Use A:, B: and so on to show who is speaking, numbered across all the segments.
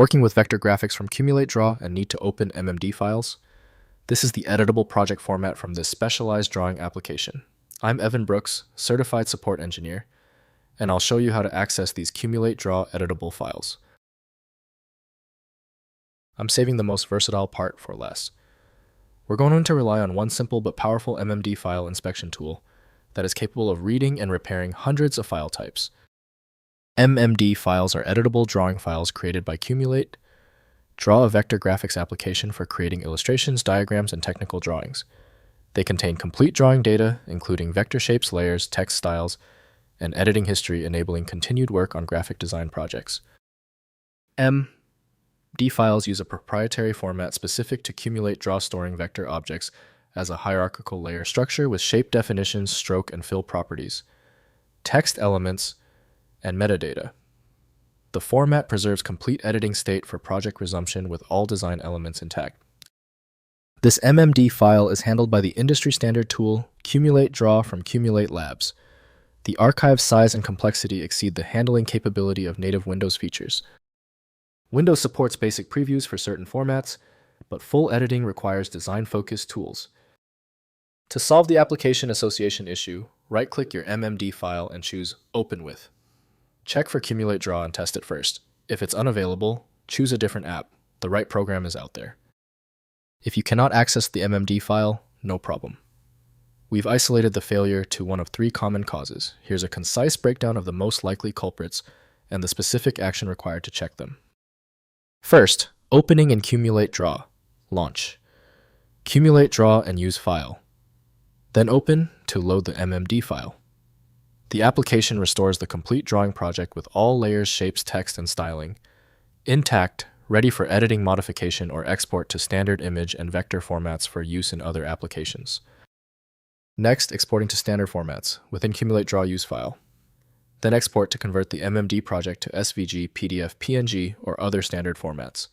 A: Working with vector graphics from Cumulate Draw and need to open MMD files? This is the editable project format from this specialized drawing application. I'm Evan Brooks, Certified Support Engineer, and I'll show you how to access these Cumulate Draw editable files. I'm saving the most versatile part for last. We're going to rely on one simple but powerful MMD file inspection tool that is capable of reading and repairing hundreds of file types. MMD files are editable drawing files created by Cumulate Draw, a vector graphics application for creating illustrations, diagrams, and technical drawings. They contain complete drawing data, including vector shapes, layers, text styles, and editing history, enabling continued work on graphic design projects. MMD files use a proprietary format specific to Cumulate Draw, storing vector objects as a hierarchical layer structure with shape definitions, stroke and fill properties, text elements, and metadata. The format preserves complete editing state for project resumption with all design elements intact. This MMD file is handled by the industry standard tool Cumulate Draw from Cumulate Labs. The archive size and complexity exceed the handling capability of native Windows features. Windows supports basic previews for certain formats, but full editing requires design-focused tools. To solve the application association issue, right-click your MMD file and choose Open With. Check for Cumulate Draw and test it first. If it's unavailable, choose a different app. The right program is out there. If you cannot access the MMD file, no problem. We've isolated the failure to one of 3 common causes. Here's a concise breakdown of the most likely culprits and the specific action required to check them. First, opening in Cumulate Draw. Launch. Cumulate Draw and use File. Then open to load the MMD file. The application restores the complete drawing project with all layers, shapes, text, and styling intact, ready for editing, modification, or export to standard image and vector formats for use in other applications. Next, exporting to standard formats within Cumulate Draw, use File. Then export to convert the MMD project to SVG, PDF, PNG, or other standard formats.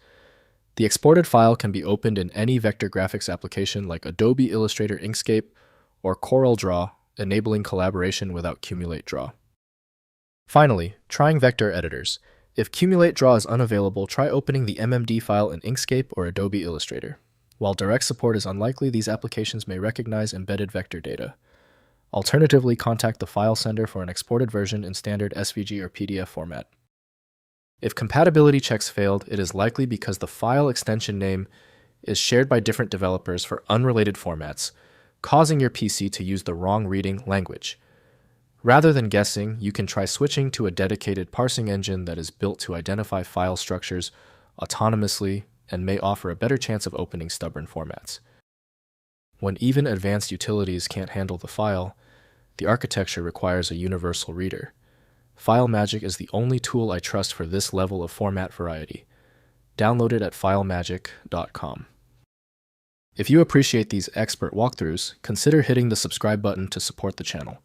A: The exported file can be opened in any vector graphics application like Adobe Illustrator, Inkscape, or Corel Draw, enabling collaboration without Cumulate Draw. Finally, trying vector editors. If Cumulate Draw is unavailable, try opening the MMD file in Inkscape or Adobe Illustrator. While direct support is unlikely, these applications may recognize embedded vector data. Alternatively, contact the file sender for an exported version in standard SVG or PDF format. If compatibility checks failed, it is likely because the file extension name is shared by different developers for unrelated formats, causing your PC to use the wrong reading language. Rather than guessing, you can try switching to a dedicated parsing engine that is built to identify file structures autonomously and may offer a better chance of opening stubborn formats. When even advanced utilities can't handle the file, the architecture requires a universal reader. FileMagick is the only tool I trust for this level of format variety. Download it at filemagick.com. If you appreciate these expert walkthroughs, consider hitting the subscribe button to support the channel.